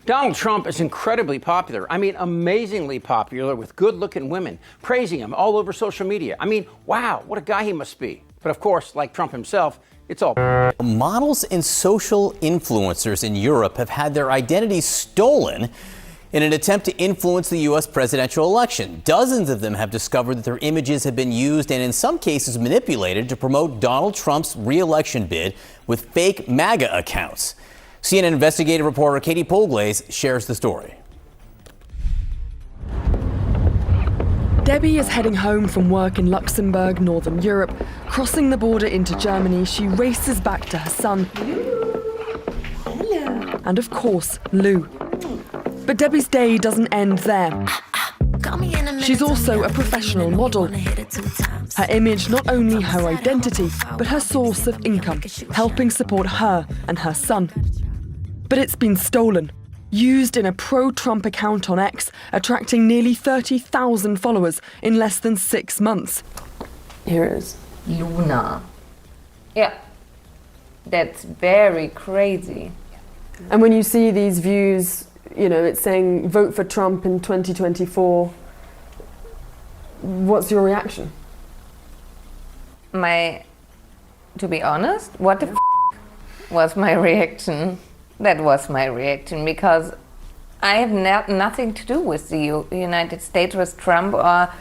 Donald Trump is incredibly popular. I mean, amazingly popular with good-looking women, praising him all over social media. I mean, wow, what a guy he must be. But of course, like Trump himself, it's all Models and social influencers in Europe have had their identities stolen in an attempt to influence the U.S. presidential election. Dozens of them have discovered that their images have been used and in some cases manipulated to promote Donald Trump's re-election bid with fake MAGA accounts. CNN investigative reporter Katie Polglaze shares the story. Debbie is heading home from work in Luxembourg, Northern Europe. Crossing the border into Germany, she races back to her son. Hello. And of course, Lou. But Debbie's day doesn't end there. She's also a professional model. Her image, not only her identity, but her source of income, helping support her and her son. But it's been stolen, used in a pro-Trump account on X, attracting nearly 30,000 followers in less than 6 months. Here it is. Luna. Yeah, that's very crazy. And when you see these views, you know, it's saying vote for Trump in 2024, what's your reaction? To be honest, what the was my reaction? That was my reaction, because I have nothing to do with the United States, with Trump or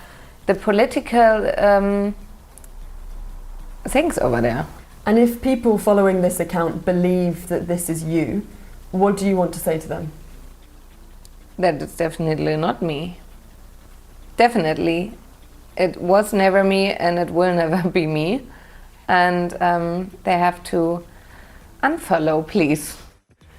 the political things over there. And if people following this account believe that this is you, what do you want to say to them? That is definitely not me. Definitely. It was never me and it will never be me. And they have to unfollow, please.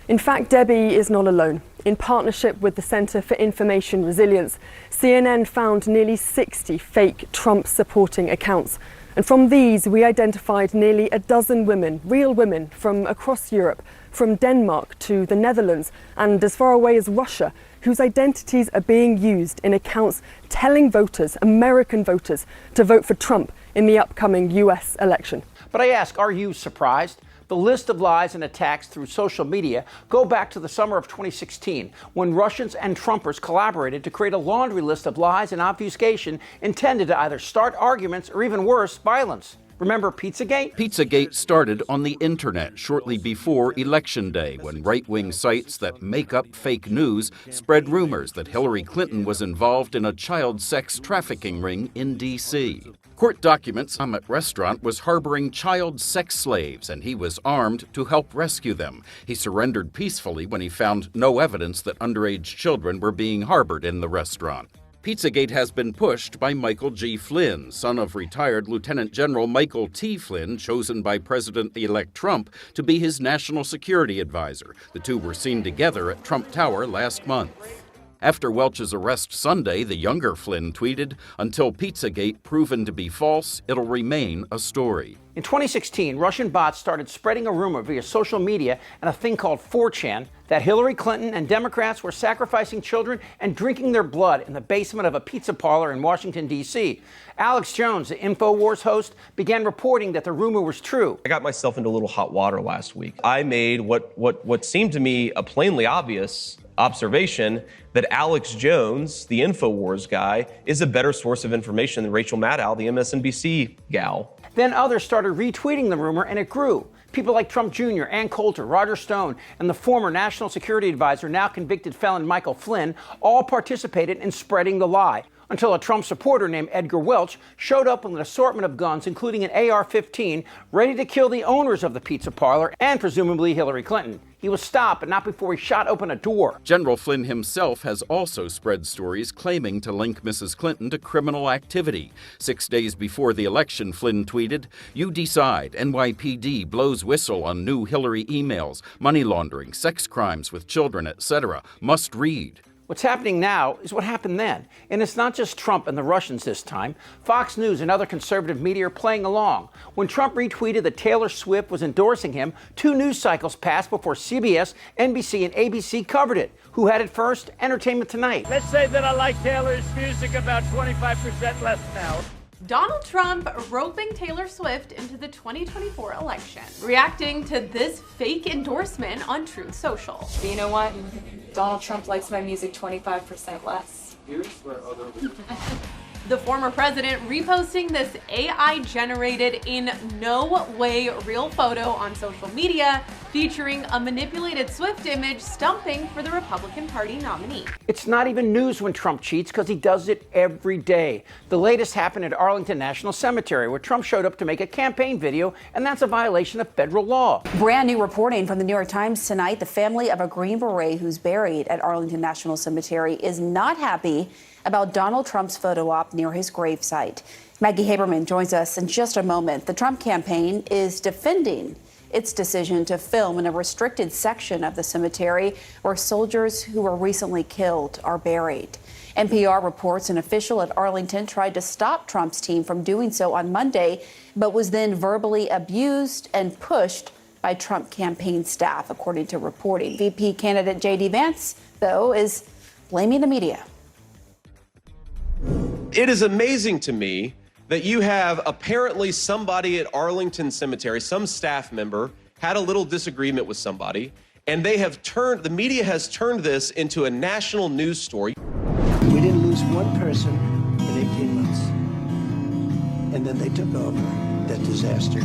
In fact, Debbie is not alone. In partnership with the Center for Information Resilience, CNN found nearly 60 fake Trump-supporting accounts. And from these, we identified nearly a dozen women, real women, from across Europe, from Denmark to the Netherlands, and as far away as Russia, whose identities are being used in accounts telling voters, American voters, to vote for Trump in the upcoming US election. But I ask, are you surprised? The list of lies and attacks through social media go back to the summer of 2016, when Russians and Trumpers collaborated to create a laundry list of lies and obfuscation intended to either start arguments or, even worse, violence. Remember Pizzagate? Pizzagate started on the internet shortly before Election Day, when right-wing sites that make up fake news spread rumors that Hillary Clinton was involved in a child sex trafficking ring in D.C. Court documents Summit Restaurant was harboring child sex slaves, and he was armed to help rescue them. He surrendered peacefully when he found no evidence that underage children were being harbored in the restaurant. Pizzagate has been pushed by Michael G. Flynn, son of retired Lieutenant General Michael T. Flynn, chosen by President-elect Trump to be his national security advisor. The two were seen together at Trump Tower last month. After Welch's arrest Sunday, the younger Flynn tweeted, "Until Pizzagate proven to be false, it'll remain a story." In 2016, Russian bots started spreading a rumor via social media and a thing called 4chan that Hillary Clinton and Democrats were sacrificing children and drinking their blood in the basement of a pizza parlor in Washington, D.C. Alex Jones, the InfoWars host, began reporting that the rumor was true. I got myself into a little hot water last week. I made what seemed to me a plainly obvious observation that Alex Jones, the InfoWars guy, is a better source of information than Rachel Maddow, the MSNBC gal. Then others started retweeting the rumor, and it grew. People like Trump Jr., Ann Coulter, Roger Stone, and the former National Security Advisor, now convicted felon Michael Flynn, all participated in spreading the lie, until a Trump supporter named Edgar Welch showed up with an assortment of guns, including an AR-15, ready to kill the owners of the pizza parlor and presumably Hillary Clinton. He was stopped, but not before he shot open a door. General Flynn himself has also spread stories claiming to link Mrs. Clinton to criminal activity. 6 days before the election, Flynn tweeted, "You decide. NYPD blows whistle on new Hillary emails, money laundering, sex crimes with children, etc. Must read." What's happening now is what happened then. And it's not just Trump and the Russians this time. Fox News and other conservative media are playing along. When Trump retweeted that Taylor Swift was endorsing him, 2 news cycles passed before CBS, NBC, and ABC covered it. Who had it first? Entertainment Tonight. Let's say that I like Taylor's music about 25% less now. Donald Trump roping Taylor Swift into the 2024 election, reacting to this fake endorsement on Truth Social. But you know what? Donald Trump likes my music 25% less. The former president reposting this AI-generated, in no way real photo on social media, featuring a manipulated Swift image stumping for the Republican Party nominee. It's not even news when Trump cheats because he does it every day. The latest happened at Arlington National Cemetery, where Trump showed up to make a campaign video, and that's a violation of federal law. Brand new reporting from the New York Times tonight. The family of a Green Beret who's buried at Arlington National Cemetery is not happy about Donald Trump's photo op near his gravesite. Maggie Haberman joins us in just a moment. The Trump campaign is defending its decision to film in a restricted section of the cemetery where soldiers who were recently killed are buried. NPR reports an official at Arlington tried to stop Trump's team from doing so on Monday, but was then verbally abused and pushed by Trump campaign staff, according to reporting. VP candidate J.D. Vance, though, is blaming the media. It is amazing to me that you have apparently somebody at Arlington Cemetery, some staff member, had a little disagreement with somebody, and the media has turned this into a national news story. We didn't lose one person in 18 months. And then they took over that disaster.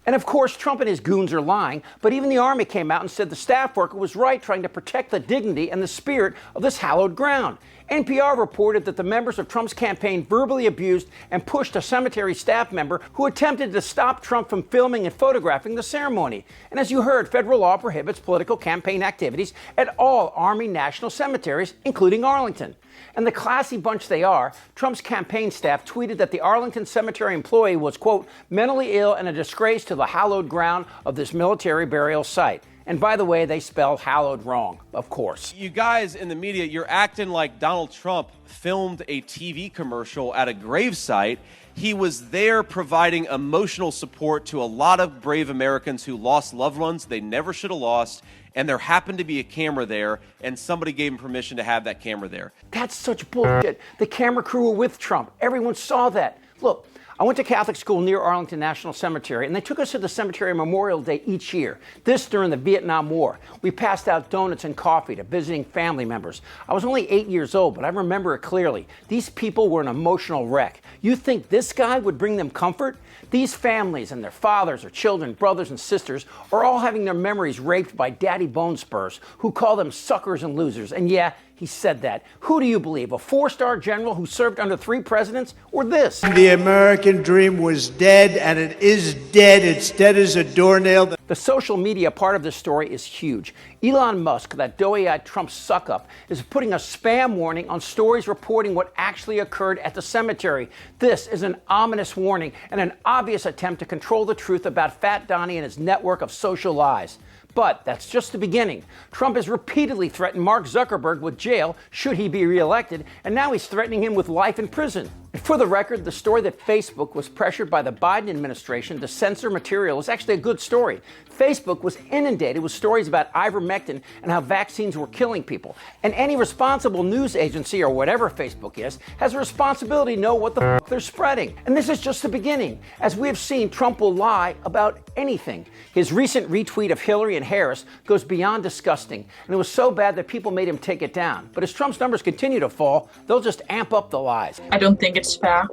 And of course, Trump and his goons are lying, but even the Army came out and said the staff worker was right, trying to protect the dignity and the spirit of this hallowed ground. NPR reported that the members of Trump's campaign verbally abused and pushed a cemetery staff member who attempted to stop Trump from filming and photographing the ceremony. And as you heard, federal law prohibits political campaign activities at all Army national cemeteries, including Arlington. And the classy bunch they are, Trump's campaign staff tweeted that the Arlington Cemetery employee was, quote, mentally ill and a disgrace to the hallowed ground of this military burial site. And by the way, they spelled hallowed wrong, of course. You guys in the media, you're acting like Donald Trump filmed a TV commercial at a gravesite. He was there providing emotional support to a lot of brave Americans who lost loved ones they never should have lost. And there happened to be a camera there, and somebody gave him permission to have that camera there. That's such bullshit. The camera crew were with Trump. Everyone saw that. Look, I went to Catholic school near Arlington National Cemetery, and they took us to the cemetery Memorial Day each year. This during the Vietnam War. We passed out donuts and coffee to visiting family members. I was only 8 years old, but I remember it clearly. These people were an emotional wreck. You think this guy would bring them comfort? These families and their fathers or children, brothers and sisters are all having their memories raped by Daddy Bone Spurs, who call them suckers and losers. And yeah, he said that. Who do you believe? A 4-star general who served under 3 presidents, or this? The American dream was dead, and it is dead. It's dead as a doornail. The social media part of this story is huge. Elon Musk, that doughy-eyed Trump suck-up, is putting a spam warning on stories reporting what actually occurred at the cemetery. This is an ominous warning and an obvious attempt to control the truth about Fat Donnie and his network of social lies. But that's just the beginning. Trump has repeatedly threatened Mark Zuckerberg with jail should he be reelected, and now he's threatening him with life in prison. And for the record, the story that Facebook was pressured by the Biden administration to censor material is actually a good story. Facebook was inundated with stories about ivermectin and how vaccines were killing people. And any responsible news agency, or whatever Facebook is, has a responsibility to know what the f they're spreading. And this is just the beginning. As we have seen, Trump will lie about anything. His recent retweet of Hillary and Harris goes beyond disgusting, and it was so bad that people made him take it down. But as Trump's numbers continue to fall, they'll just amp up the lies. I don't think it's fair.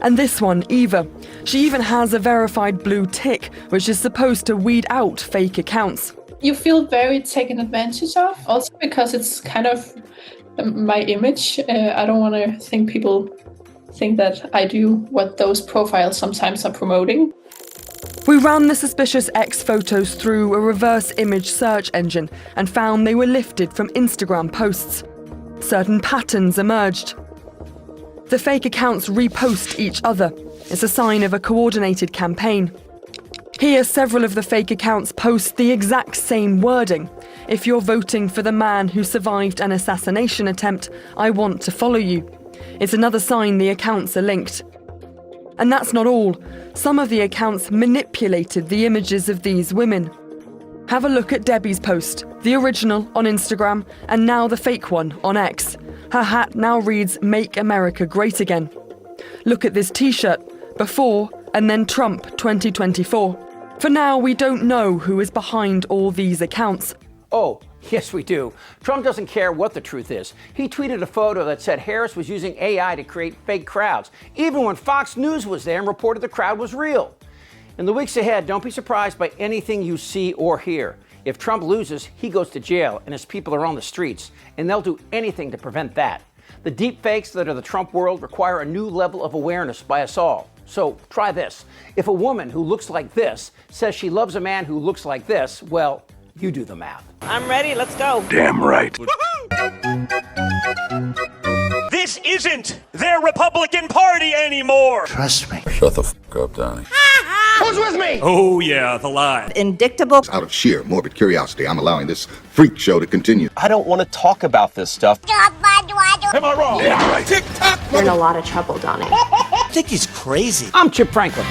And this one, Eva. She even has a verified blue tick, which is supposed to weed out fake accounts. You feel very taken advantage of, also because it's kind of my image. I don't want to think people think that I do what those profiles sometimes are promoting. We ran the suspicious X photos through a reverse image search engine and found they were lifted from Instagram posts. Certain patterns emerged. The fake accounts repost each other. It's a sign of a coordinated campaign. Here, several of the fake accounts post the exact same wording. If you're voting for the man who survived an assassination attempt, I want to follow you. It's another sign the accounts are linked. And that's not all. Some of the accounts manipulated the images of these women. Have a look at Debbie's post, the original on Instagram, and now the fake one on X. Her hat now reads, "Make America Great Again." Look at this T-shirt, before and then Trump 2024. For now, we don't know who is behind all these accounts. Oh, yes, we do. Trump doesn't care what the truth is. He tweeted a photo that said Harris was using AI to create fake crowds, even when Fox News was there and reported the crowd was real. In the weeks ahead, don't be surprised by anything you see or hear. If Trump loses, he goes to jail and his people are on the streets, and they'll do anything to prevent that. The deep fakes that are the Trump world require a new level of awareness by us all. So try this. If a woman who looks like this says she loves a man who looks like this, well, you do the math. I'm ready, let's go. Damn right. This isn't their Republican Party anymore. Trust me. Shut the fuck up, Donnie. Who's with me? Oh yeah, the lie. Indictable. Out of sheer morbid curiosity, I'm allowing this freak show to continue. I don't want to talk about this stuff. Am I wrong? Damn right. You're in a lot of trouble, Donnie. I think he's crazy. I'm Chip Franklin.